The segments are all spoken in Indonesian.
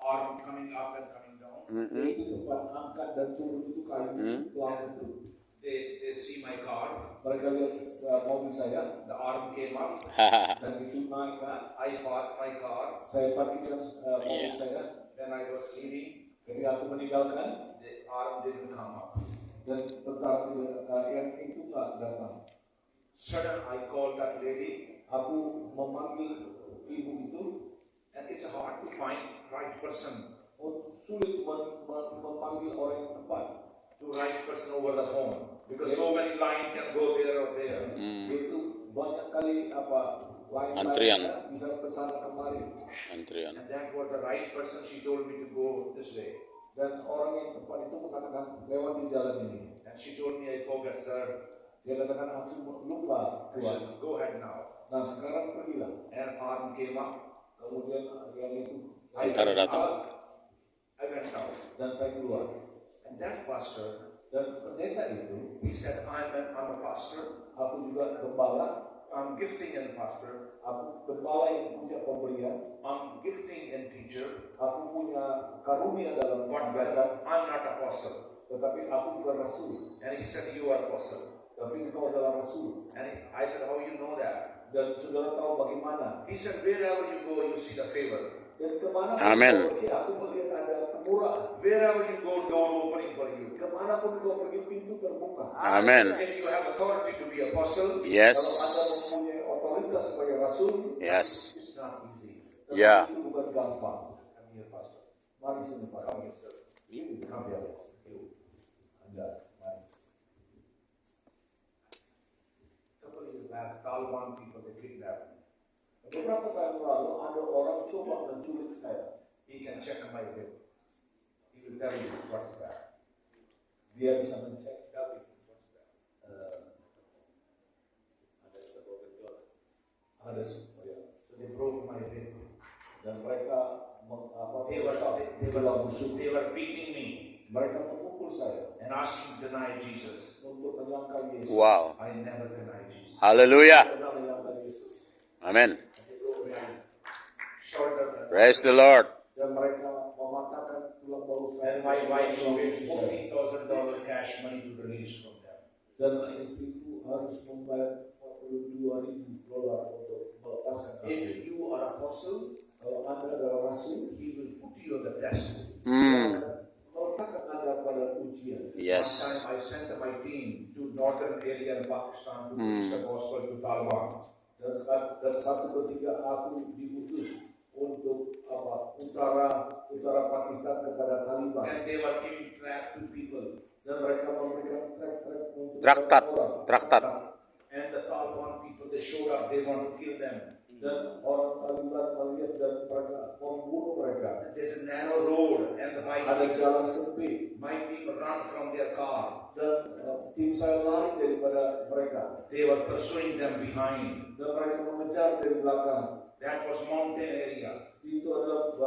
arm coming up and coming down. Itu tempat angkat dan turun itu kayu pelan itu. They see my car. Mereka lihat mobil saya. The arm came up. Dan itu naik. I parked my car. Saya parkirkan mobil saya. Then I was leaving. Ketika aku meninggalkan, the arm didn't come up. Dan tentang yang itu nggak datang. Suddenly I called that lady. Aku memanggil ibu itu. And it's hard to find right person. Sulit memanggil orang yang tepat. To right person over the phone. Because so many lines can go there or there. Itu banyak kali Antrian. bisa kesana kemari. Antrian. And that was the right person. She told me to go this way. Dan orang yang tepat itu mengatakan lewati jalan ini. And she told me I forgot, sir. Dia katakan aku lupa. I said, go ahead now. Nah sekarang pergilah. And arm came up. Kemudian yang itu. Antara datang. I went out. Dan saya keluar. And that pastor. Dan pendeta itu. He said, I'm a pastor. Aku juga gembala. I'm gifting in pastor. Aku gembala yang punya pemberian. I'm gifting in teacher. Aku punya karunia dalam pengajaran. I'm not apostle. Tetapi aku bukan rasul. And he said, you are apostle. Tapi engkau adalah rasul. And I said, how you know that? Dan saudara tahu bagaimana? He said, wherever you go, you see the favor. Dan kemana Amen. pun aku melihat ada kemurahan. Wherever you go, door opening for you. Kemana pun kau pergi, pintu terbuka. Amen. If you have authority to be apostle, Yes. Kalau Anda mempunyai otoritas sebagai rasul, Yes. it's not easy. Ya. Itu bukan gampang. Come here, pastor. Mari sini Pak. Come here, sir. Come here. You. Anda, mari. Couple years back, Taliban people, they kidnapped me. Beberapa tahun lalu ada orang coba menculik saya. He can check my bill. He will tell you what is that. Dia bisa mencek. Tell me what's that. Ada sebuah betul. Ada sebuah. So they broke my bill. Dan mereka They were beating me mereka memukul saya and asking to deny Jesus. untuk menyangkal Yesus. Wow. I never deny Jesus. Hallelujah. Pernah menyangkal Yesus. Amen. They broke my shoulder. Praise the Lord. Dan mereka mematahkan tulang bahu saya. And my wife gave $40,000 cash money to release from them. Dan istriku harus membayar $42,000 untuk melepaskan aku. If you are apostle, Kalau Anda adalah rasul, he will put you on the test. meletakkan Anda pada ujian. Yes. One time I sent my team to northern area in Pakistan to preach the gospel to Taliban. Dan satu ketika aku diutus untuk utara Pakistan kepada Taliban. And they were giving tract to people. Dan mereka memberikan track untuk Traktat. And the Taliban people, they showed up, they want to kill them. Dan orang Taliban melihat dan mereka membunuh mereka. And there's a narrow road and Ada jalan sempit. my people run from their car. Dan tim saya lari daripada mereka. They were pursuing them behind. Dan mereka mengejar dari belakang. That was mountain area. Itu adalah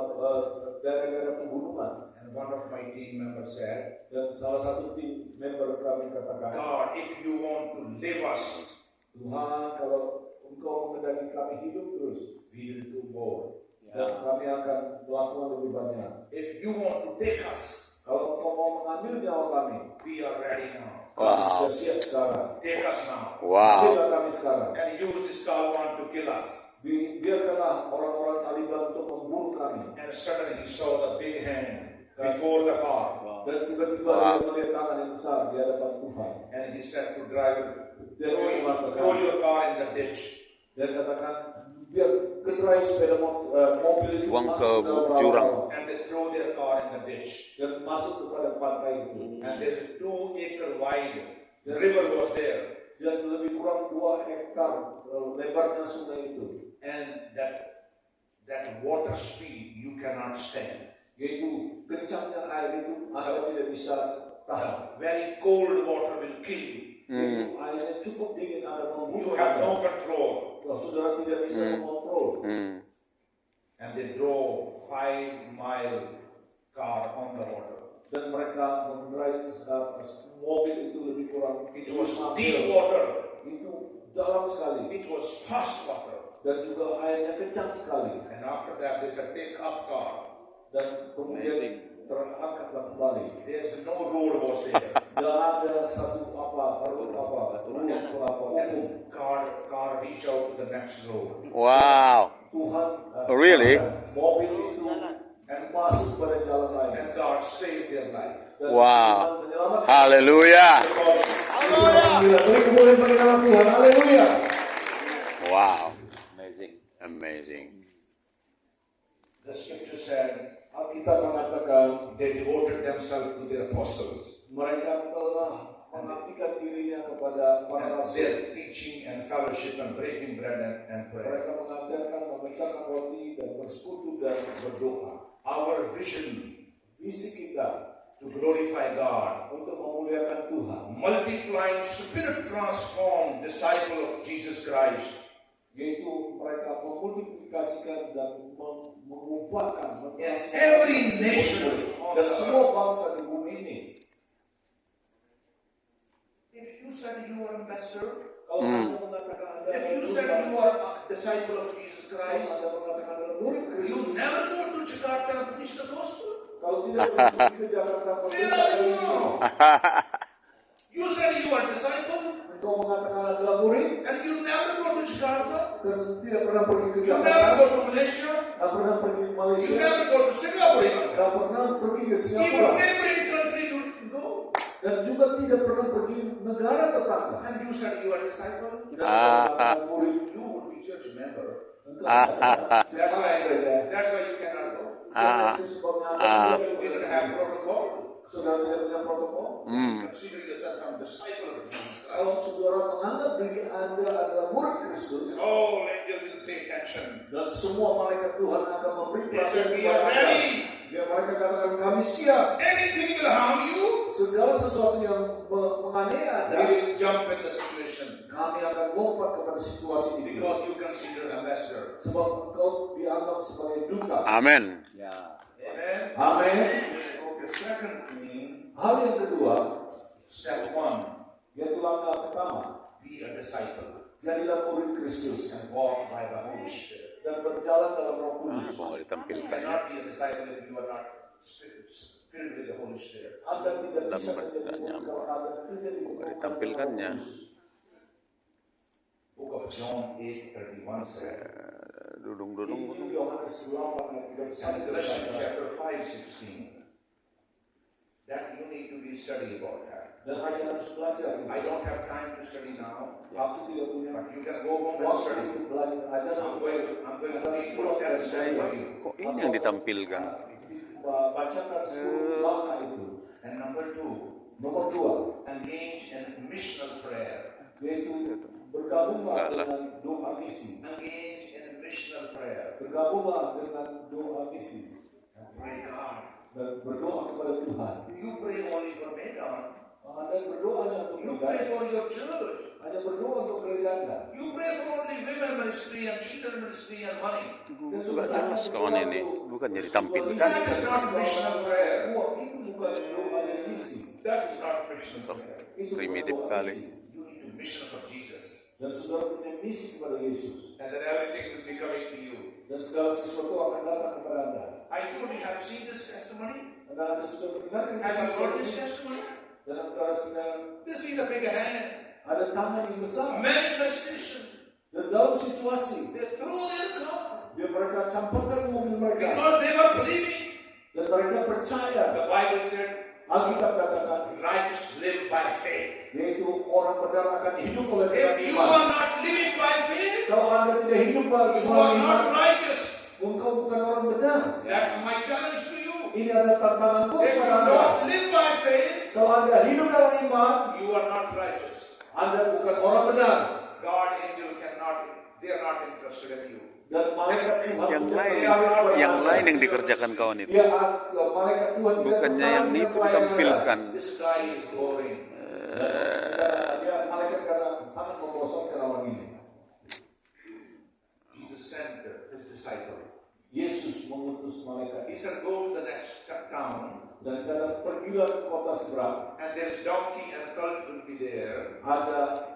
daerah-daerah pembunuhan. And one of my team members said, Dan salah satu tim member kami katakan, God, if you want to live us, Tuhan, kalau Engkau mengendaki kami hidup terus, we will do more. dan kami akan melakukan lebih banyak. If you want to take us, Kalau Engkau mau mengambil nyawa kami, we are ready now. Wow. sudah siap sekarang. Take us now. Wow. Ambillah kami sekarang. And use this Taliban to kill us. Biarkanlah orang-orang Taliban untuk membunuh kami. And suddenly he saw the big hand before the car. Dan tiba-tiba dia melihat tangan yang besar di hadapan Tuhan. And he said to driver, Dia mengatakan, throw your car in the ditch. dan katakan, biar kendarai sepeda mobil itu Buang ke masuk dalam jurang. rawa-rawa. And they throw their car in the ditch. Dan masuk kepada pantai itu. And there's a 2 acre wide. The river was there. Dan lebih kurang 2 hektar lebarnya sungai itu. And that water speed you cannot stand. Yaitu kencangnya air itu Anda tidak bisa tahan. Very cold water will kill you. Airnya cukup dingin Anda membunuh You have Anda. no control. Saudara tidak bisa mengontrol. And they drove 5-mile car on the water. Dan mereka mengendarai mobil itu lebih kurang. It was deep water. Itu dalam sekali. It was fast water. Dan juga airnya kencang sekali. And after that, they said, take up car. Dan kembali. There's no road was there. Tidak ada satu umum. God reach out to the next road. Wow. Tuhan Really? mobil itu masuk pada jalan lain. And God saved their life. Dan Wow. Tuhan menyelamatkan. Haleluya. Beri kemuliaan bagi nama Tuhan. Haleluya. Wow. Amazing. The scripture said Alkitab mengatakan they devoted themselves to their apostles. mereka telah mengabdikan dirinya kepada para And rasul. their teaching and fellowship and breaking bread and prayer. Mereka mengajarkan, memecahkan roti dan bersekutu dan berdoa. Our vision Visi kita to glorify God, untuk memuliakan Tuhan, multiplying spirit transformed disciple of Jesus Christ yaitu mereka memultiplikasikan dan mengubahkan in every nation on dan the semua earth. bangsa di bumi ini. If you said you are ambassador, Kalau Anda mengatakan Anda if you adalah said you are a disciple of Jesus kalau Christ, Anda mengatakan adalah murid you Kristus, never go to Jakarta and preach the gospel. kalau tidak pergi ke Jakarta Where berdoa are you Injil, now? You said you are disciple engkau mengatakan adalah murid and you never go to Jakarta. dan tidak pernah pergi ke You never Jakarta, go to Malaysia. tidak pernah pergi ke You Malaysia, never go to Singapore. Even tidak pernah pergi ke Singapura, neighboring country you go. dan juga tidak pernah pergi negara tetangga. And you said you are disciple. Dan engkau mengatakan murid, You would be church member. engkau adalah That's why. jemaat saja. That's why you cannot go. Dan itu sebabnya Anda You didn't have protocol. saudara tidak punya protokol. Consider yourself a disciple of Jesus Christ. Kalau saudara menganggap diri Anda adalah murid Kristus, All angels will pay attention. dan semua malaikat Tuhan akan memberi They said perhatian we kepada are Anda. ready. Biar mereka katakan kami siap. Anything will harm you. Segala sesuatu yang menganiaya Anda, We will jump in the situation kami akan lompat kepada situasi itu. because you consider ambassador. Sebab engkau dianggap sebagai duta. Amen. Amen. Amin. Okay, second thing, Hal yang kedua, step one, yaitu langkah pertama, be a disciple jadilah murid Kristus and walk by the Holy Spirit. dan berjalan dalam Roh Kudus. Mau You ditampilkan ya. cannot be a disciple if you are not filled with the Holy Spirit. Anda tidak Dalam bisa menjadi bertanya, murid kalau Anda tidak dipenuhi ditampilkannya. Roh Kudus. Book of John 8:31 said, Dudung-dudung. Itu Yohanes 8 ayat 31 and Galatians berkata, chapter 5:16, that you need to be study about that. dan Anda harus belajar. I don't have time to study now, Aku tidak punya but you can go home and waktu study. untuk belajar ajar. I'm going to read for 10 steps for you. Kok ini yang ditampilkan? Bacakan 10 langkah itu. And number 2, Nomor 2, engage in missional prayer. yaitu bergabunglah Enggak lah. dengan doa misi. Engage in missional prayer. Bergabunglah dengan doa misi And pray God. dan berdoa kepada Tuhan. You pray only for Medan. Anda berdoa hanya untuk You gereja, pray for your church. hanya berdoa untuk gereja Anda. You pray for only women ministry and children ministry and money. Dan Gak jelas kawan ini. Bukan jadi tampilkan. That is not missional prayer. Wah, itu bukan doa yang misi. That is not missional prayer. Itu bukan Primitif doa kali. misi. You need to mission for Jesus. Dan saudara punya misi kepada Yesus. And then everything will be coming to you. Dan segala sesuatu akan datang kepada Anda. I told you, have seen this testimony? Anda sudah mendengarkan Has I heard this ini. testimony? Dan Anda sedang You see the big hand. ada tangan yang besar. Manifestation. Dan dalam situasi, They threw their car biar mereka campurkan mobil mereka. because they were believing. Dan mereka percaya. The Bible said, Alkitab katakan, righteous live by faith. yaitu orang benar akan hidup oleh jalan If you iman. are not living by faith, Kalau Anda tidak hidup bagi you jalan are iman, not righteous. engkau bukan orang benar. That's my challenge to you. Ini adalah tantanganku If you kepada Anda. don't live by faith, Kalau Anda hidup dalam iman, you are not righteous. Anda bukan orang benar. God angel cannot, they are not interested in you. Dan malaikat Tuhan Yang tidak lain, tertarik kepada yang Anda. lain yang dikerjakan kawan itu. Dia malaikat Tuhan tidak Bukannya tertarik yang dengan itu pelayan ditampilkan. This guy is boring. Dia malaikat kata sangat membosankan orang ini. Jesus sent his disciple. Yesus mengutus malaikat He said, go to the next town, dan kata pergilah ke kota seberang. and this donkey and colt will be there, Ada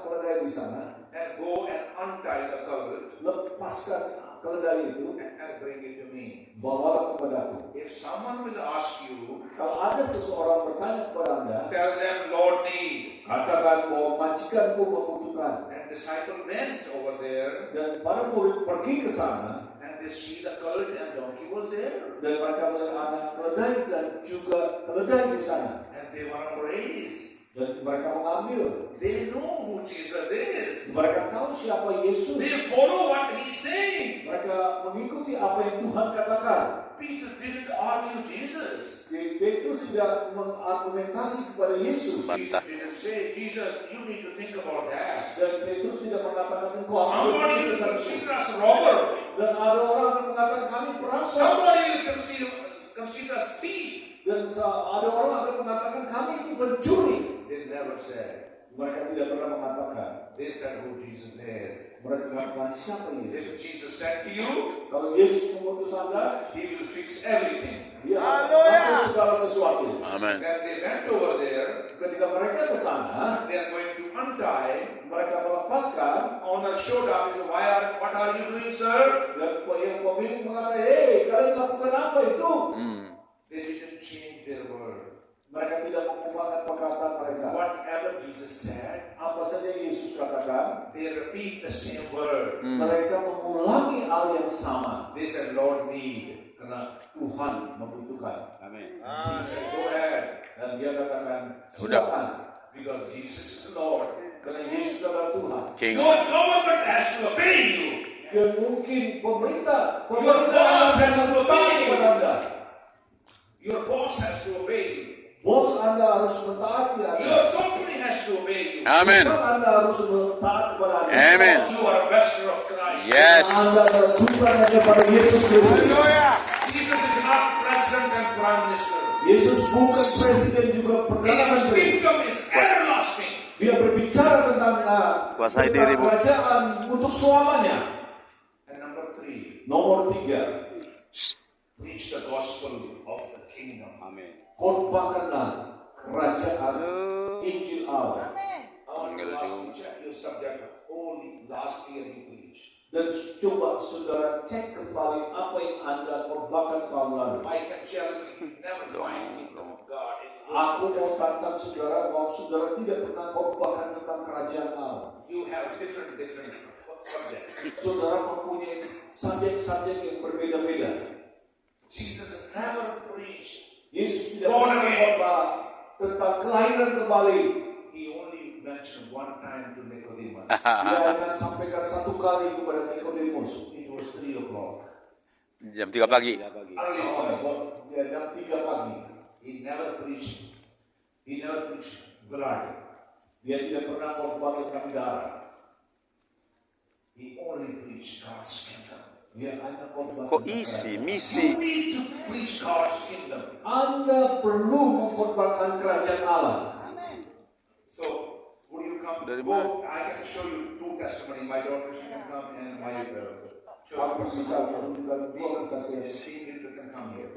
keledai di sana. and go and untie the colt, Lepaskan keledai itu, and bring it to me. bawalah kepadaku. If someone will ask you, Kalau ada seseorang bertanya kepada Anda, tell them, Lord need. katakan bahwa majikanku membutuhkan. And disciple went over there, Dan para murid pergi ke sana, and they see the colt and donkey was there. dan mereka melihat anak keledai dan juga keledai di sana. And they were amazed. Dan mereka mengambil. They know who Jesus is. Mereka tahu siapa Yesus. They follow what he's saying. Mereka mengikuti apa yang Tuhan katakan. Peter didn't argue Jesus. Petrus tidak mengargumentasi kepada Yesus. Bantah. He didn't say, Jesus, you need to think about that. Dan Petrus tidak mengatakan engkau Somebody will consider us robber. Dan ada orang yang mengatakan kami perampok. Somebody will consider us thief. Dan ada orang yang mengatakan kami itu pencuri. They never said. Mereka tidak pernah mengatakan. They said who Jesus is. Mereka mengatakan siapa Yesus. If Jesus said to you, Kalau Yesus mengutus Anda, he will fix everything. Dia akan melakukan segala sesuatu. Amen. Then they went over there. Ketika mereka ke sana, They are going to untie. mereka melepaskan. Owner showed up. He said, what are you doing, sir? Dan yang pemilik mengatakan, hei, kalian lakukan apa itu? They didn't change their word. Mereka tidak mengubahkan perkataan mereka. Whatever Jesus said, Apa saja yang Yesus katakan, they repeat the same word. mereka mengulangi hal yang sama. They said, Lord need. Karena Tuhan membutuhkan. Amin. He said, go ahead. Dan dia katakan, Udah. silakan. Because Jesus is the Lord. Karena Yesus adalah Tuhan. King. Your government has to obey you. Dan mungkin pemerintah boss has to taat obey you. kepada Anda. Your boss has to obey you. Bos Anda harus mentaati Anda. Your company has to obey you. Amen. Perusahaan Anda harus taat kepada Anda. Amen. You are a vessel of Christ. Yes. Anda adalah Tuhan hanya pada Yesus Kristus. Jesus is not president and prime minister. Yesus bukan presiden juga perdana His menteri. kingdom is everlasting. Dia berbicara tentang Kuasai tentang diri, Bu. kerajaan untuk selamanya. And number 3, Nomor 3, preach the gospel of the kingdom. Amin. khotbahkanlah kerajaan Injil Allah. I want to ask you, check your subject. Only last year you preached. Dan coba saudara cek kembali apa yang Anda khotbahkan tahun lalu. I can challenge you, never find kingdom of God in Aku mau tantang saudara bahwa saudara tidak pernah khotbahkan tentang kerajaan Allah. You have different subjects. Saudara mempunyai subjek-subjek yang berbeda-beda. Jesus never preached. Yesus tidak pernah khotbah tentang kelahiran kembali. He only mentioned one time to Nicodemus. Dia hanya sampaikan satu kali kepada Nikodemus. It was 3 o'clock. Jam 3 pagi. Early Oh, morning. dia jam 3 pagi. He never preached. He never preached blood. Dia tidak pernah khotbah tentang darah. He only preached God's kingdom. Dia hanya khotbah Kok tentang isi, kerajaan. misi. You need to preach God's kingdom. Anda perlu mengkhotbahkan kerajaan Allah. So, would you come? Dari Go, I can show you 2 testimony. My daughter, she can come, and my Aku bisa menunjukkan dua kesaksian. she can come here.